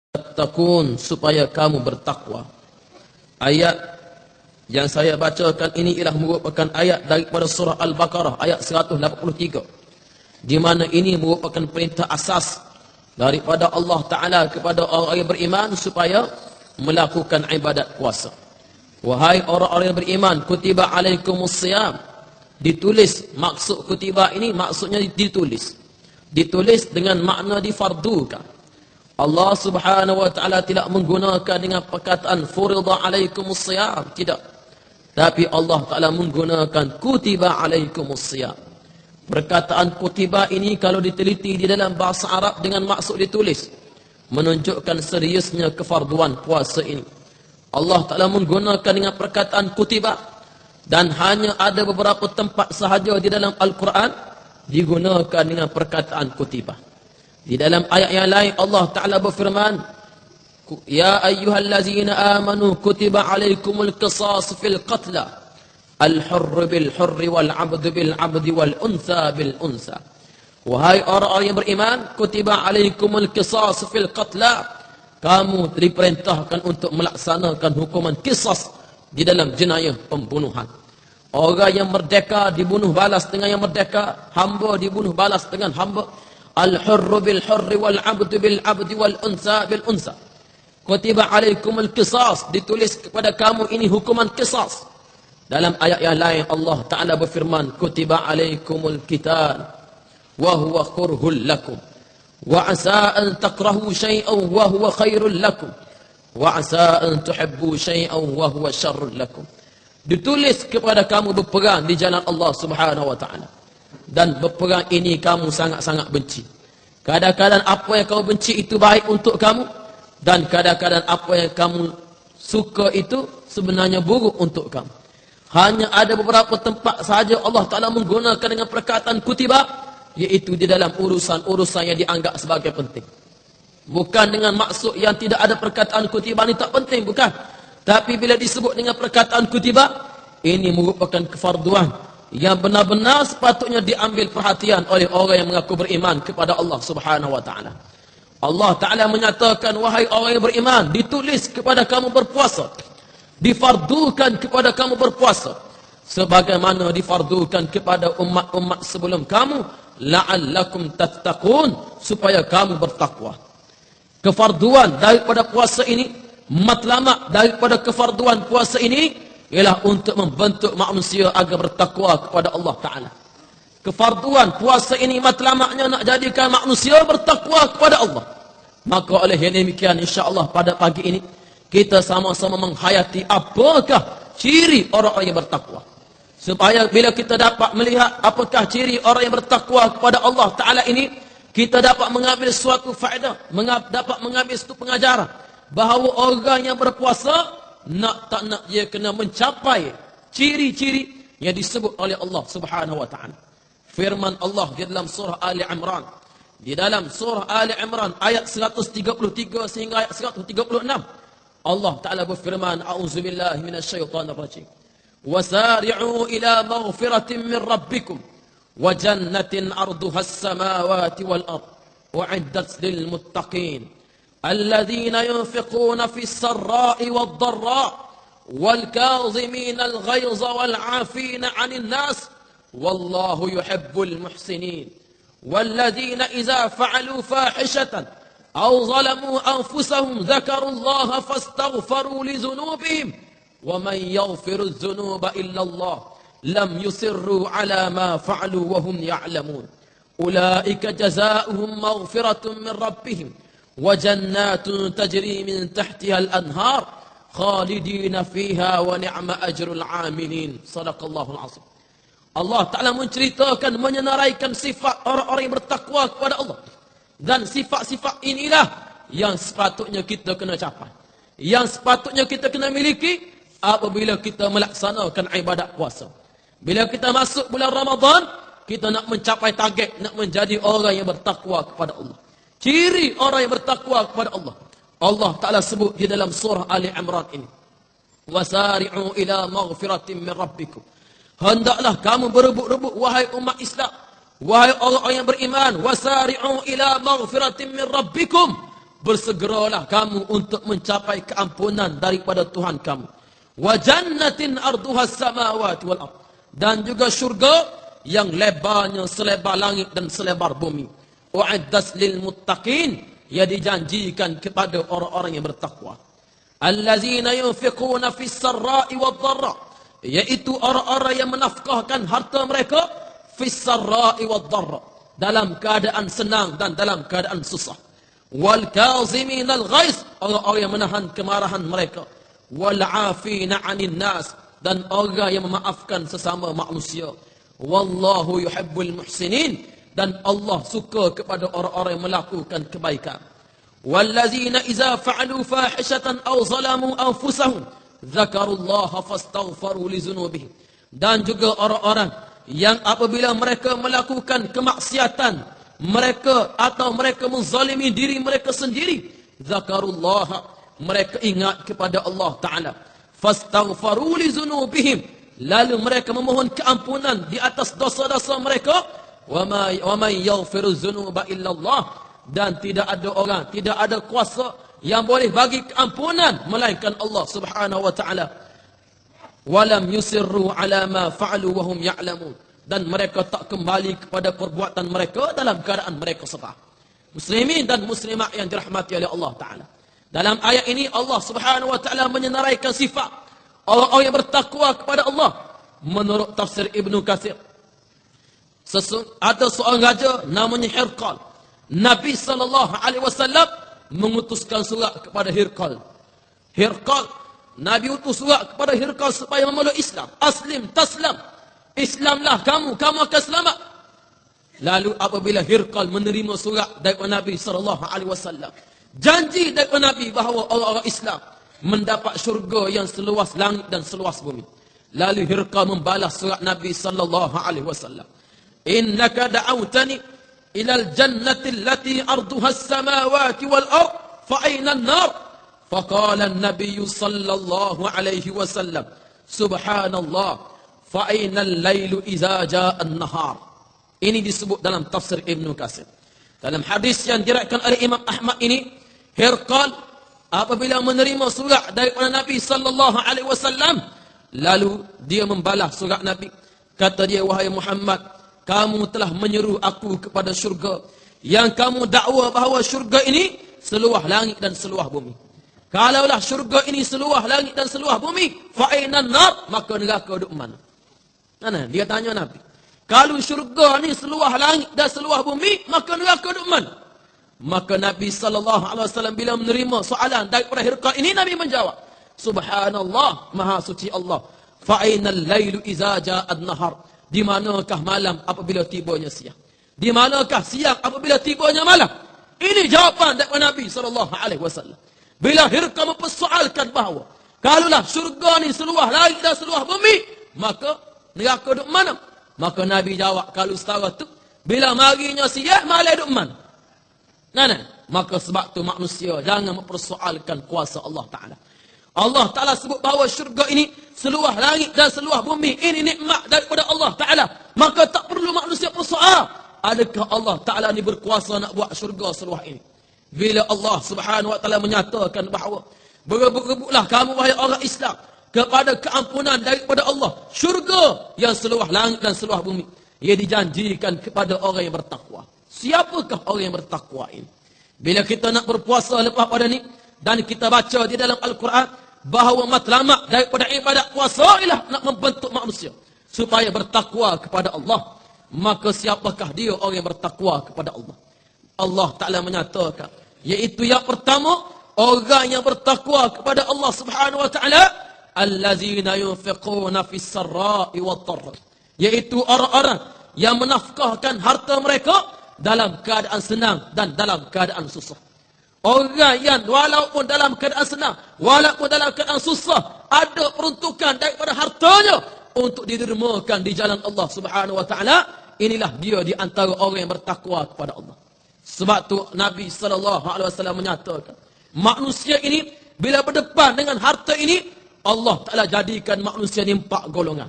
tattaqun, supaya kamu bertakwa. Ayat yang saya bacakan ini ialah merupakan ayat daripada surah Al-Baqarah ayat 183, di mana ini merupakan perintah asas daripada Allah Ta'ala kepada orang yang beriman supaya melakukan ibadat puasa. Wahai orang-orang yang beriman, kutiba alaikumus siyam, ditulis. Maksud kutiba ini maksudnya ditulis dengan makna difardukan. Allah Subhanahu wa Ta'ala tidak menggunakan dengan perkataan furida alaikumus siyam, tidak, tapi Allah Ta'ala menggunakan kutiba alaikumus siyam. Perkataan kutiba ini kalau diteliti di dalam bahasa Arab dengan maksud ditulis, menunjukkan seriusnya kefarduan puasa ini. Allah Ta'ala menggunakan dengan perkataan kutiba, dan hanya ada beberapa tempat sahaja di dalam Al-Quran digunakan dengan perkataan kutiba. Di dalam ayat yang lain Allah Ta'ala berfirman, ya ayyuhallazina amanu kutiba alaikumul qisas fil qatla al-hurr bil hurr wal 'abdu bil 'abdi wal untha bil untha. Wahai orang-orang yang beriman, kutiba alaikumul qisas fil qatla, kamu diperintahkan untuk melaksanakan hukuman qisas di dalam jenayah pembunuhan. Orang yang merdeka dibunuh balas dengan yang merdeka, hamba dibunuh balas dengan hamba. Al-hurr bil hurr wal 'abdu bil 'abdi wal untha bil untha. Kutiba alaikumul qisas, ditulis kepada kamu ini hukuman qisas. Dalam ayat yang lain Allah Ta'ala berfirman, kutiba alaikumul qital wa huwa kurhul lakum wa asa an takrahu syai'an wa huwa khairul lakum wa asa an tuhibbu syai'an wa huwa syarrul lakum. Ditulis kepada kamu berperang di jalan Allah Subhanahu wa Ta'ala, dan berperang ini kamu sangat-sangat benci. Kadang-kadang apa yang kamu benci itu baik untuk kamu, dan kadang-kadang apa yang kamu suka itu sebenarnya buruk untuk kamu. Hanya ada beberapa tempat sahaja Allah Ta'ala menggunakan dengan perkataan kutiba, iaitu di dalam urusan-urusan yang dianggap sebagai penting. Bukan dengan maksud yang tidak ada perkataan kutiba ini tak penting, bukan. Tapi bila disebut dengan perkataan kutiba, ini merupakan kefarduan yang benar-benar sepatutnya diambil perhatian oleh orang yang mengaku beriman kepada Allah Subhanahu wa Ta'ala. Allah Ta'ala menyatakan, wahai orang yang beriman, ditulis kepada kamu berpuasa, difardukan kepada kamu berpuasa, sebagaimana difardukan kepada umat-umat sebelum kamu, la'allakum tattaqun, supaya kamu bertakwa. Kefarduan daripada puasa ini, matlamat daripada kefarduan puasa ini ialah untuk membentuk manusia agar bertakwa kepada Allah Ta'ala. Kefarduan puasa ini matlamatnya nak jadikan manusia bertakwa kepada Allah. Maka oleh yang demikian, insya-Allah pada pagi ini kita sama-sama menghayati apakah ciri orang-orang yang bertakwa, supaya bila kita dapat melihat apakah ciri orang yang bertakwa kepada Allah Ta'ala ini, kita dapat mengambil suatu faedah, dapat mengambil suatu pengajaran bahawa orang yang berpuasa nak tak nak dia kena mencapai ciri-ciri yang disebut oleh Allah Subhanahu wa Ta'ala. Firman Allah di dalam surah Ali Imran, di dalam surah Ali Imran ayat 133 sehingga ayat 136, Allah Ta'ala berfirman, a'udzubillahi minasyaitonir rajim, wasari'u ila maghfiratin min rabbikum wa jannatin 'arduha as-samawati wal ard u'iddat lil muttaqin الذين ينفقون في السراء والضراء والكاظمين الغيظ والعافين عن الناس والله يحب المحسنين والذين إذا فعلوا فاحشة أو ظلموا أنفسهم ذكروا الله فاستغفروا لذنوبهم ومن يغفر الذنوب إلا الله لم يصروا على ما فعلوا وهم يعلمون أولئك جزاؤهم مغفرة من ربهم وجنات تجري من تحتها الأنهار خالدين فيها ونعم أجر العاملين. صدق الله العظيم. Allah Ta'ala menceritakan, menyenaraikan sifat orang-orang yang bertakwa kepada Allah. Dan sifat-sifat inilah yang sepatutnya kita kena capai, yang sepatutnya kita kena miliki apabila kita melaksanakan ibadat puasa. Bila kita masuk bulan Ramadan, kita nak mencapai target, nak menjadi orang yang bertakwa kepada Allah. Ciri orang yang bertakwa kepada Allah, Allah Ta'ala sebut di dalam surah Ali Imran ini, wasari'u ila maghfiratin min rabbikum, hendaklah kamu berebut-rebut wahai umat Islam, wahai orang-orang yang beriman, wasari'u ila maghfiratin min rabbikum, bersegeralah kamu untuk mencapai keampunan daripada Tuhan kamu. Wa jannatin arduhas samawati wal ard, dan juga syurga yang lebarnya selebar langit dan selebar bumi. U'iddat lil muttaqin, ia dijanjikan kepada orang-orang yang bertakwa. Allazina yunfiquna fis sarra'i wad dharra, iaitu orang-orang yang menafkahkan harta mereka fis sarra'i wad dharra, dalam keadaan senang dan dalam keadaan susah. Wal kaziminal ghaiz, orang-orang yang menahan kemarahan mereka. Wal 'afina 'anil nas, dan orang yang memaafkan sesama manusia. Wallahu yuhibbul muhsinin, dan Allah suka kepada orang-orang yang melakukan kebaikan. Wallazina idza fa'alu fahishatan aw zalamu anfusahum dzakarullaha fastaghfaru li dzunubihim, dan juga orang-orang yang apabila mereka melakukan kemaksiatan mereka atau mereka menzalimi diri mereka sendiri, dzakarullaha, mereka ingat kepada Allah Ta'ala, fastaghfaru li dzunubihim, lalu mereka memohon keampunan di atas dosa-dosa mereka. Wa man yaghfiru dzunuba illa Allah, dan tidak ada orang, tidak ada kuasa yang boleh bagi keampunan melainkan Allah Subhanahu wa Ta'ala. Walam yusirru ala ma fa'alu wa hum ya'lamun, dan mereka tak kembali kepada perbuatan mereka dalam keadaan mereka sedar. Muslimin dan muslimat yang dirahmati oleh Allah Ta'ala, dalam ayat ini Allah Subhanahu wa Ta'ala menyenaraikan sifat orang-orang yang bertakwa kepada Allah. Menurut tafsir Ibnu Katsir, ada seorang raja namanya Hirqal. Nabi SAW mengutuskan surat kepada Hirqal. Nabi utus surat kepada Hirqal supaya memeluk Islam. Aslim taslam, Islamlah kamu akan selamat. Lalu apabila Hirqal menerima surat daripada Nabi SAW, janji daripada Nabi bahawa orang-orang Islam mendapat syurga yang seluas langit dan seluas bumi. Lalu Hirqal membalas surat Nabi SAW. Innaka da'awtani ilal jannati allati arduha as-samawati wal ard fa ayna an-nar? Faqala an-nabiy sallallahu alaihi wasallam, subhanallah, fa ayna al-lailu idza jaa an-nahar. Ini disebut dalam tafsir Ibnu Katsir. Dalam hadis yang diriwayatkan oleh Imam Ahmad ini, Hirqal apabila menerima surat daripada Nabi sallallahu alaihi wasallam, lalu dia membalas surat Nabi. Kata dia, wahai Muhammad, kamu telah menyeru aku kepada syurga yang kamu dakwa bahawa syurga ini seluah langit dan seluah bumi. Kalaulah syurga ini seluah langit dan seluah bumi, fa ainan nar, maka neraka duduk mana? Mana? Dia tanya Nabi. Kalau syurga ni seluah langit dan seluah bumi, maka neraka duduk mana? Maka Nabi SAW bila menerima soalan daripada Hirqal ini, Nabi menjawab, subhanallah, maha suci Allah, fa ainal lailu idza jaa an-nahar, di manakah malam apabila tibanya siang? Di manakah siang apabila tibanya malam? Ini jawapan daripada Nabi SAW. Bila Hirqal mempersoalkan bahawa kalaulah syurga ni seluah langit dan seluah bumi, maka neraka duduk mana? Maka Nabi jawab, kalau setara tu, bila marinya siang, malam duduk mana? Nah, maka sebab tu manusia jangan mempersoalkan kuasa Allah Ta'ala. Allah Ta'ala sebut bahawa syurga ini seluah langit dan seluah bumi. Ini nikmat daripada Allah Ta'ala. Maka tak perlu manusia persoal, adakah Allah Ta'ala ni berkuasa nak buat syurga seluah ini? Bila Allah Subhanahu wa Ta'ala menyatakan bahawa berebut-rebutlah kamu wahai orang Islam kepada keampunan daripada Allah, syurga yang seluah langit dan seluah bumi, ia dijanjikan kepada orang yang bertakwa. Siapakah orang yang bertakwa ini? Bila kita nak berpuasa lepas pada ni, dan kita baca di dalam Al-Quran bahawa matlamat daripada ibadat puasa ialah nak membentuk manusia supaya bertakwa kepada Allah, maka siapakah dia orang yang bertakwa kepada Allah? Allah Ta'ala menyatakan, iaitu yang pertama, orang yang bertakwa kepada Allah Subhanahu wa Ta'ala, allazina yunfiquna fis sarra'i wad dharra, iaitu orang-orang yang menafkahkan harta mereka dalam keadaan senang dan dalam keadaan susah. Orang yang walaupun dalam keadaan senang, walaupun dalam keadaan susah, ada peruntukan daripada hartanya untuk didermakan di jalan Allah Subhanahu wa Ta'ala, inilah dia di antara orang yang bertakwa kepada Allah. Sebab tu Nabi SAW menyatakan, manusia ini bila berdepan dengan harta ini, Allah Ta'ala jadikan manusia ni 4 golongan.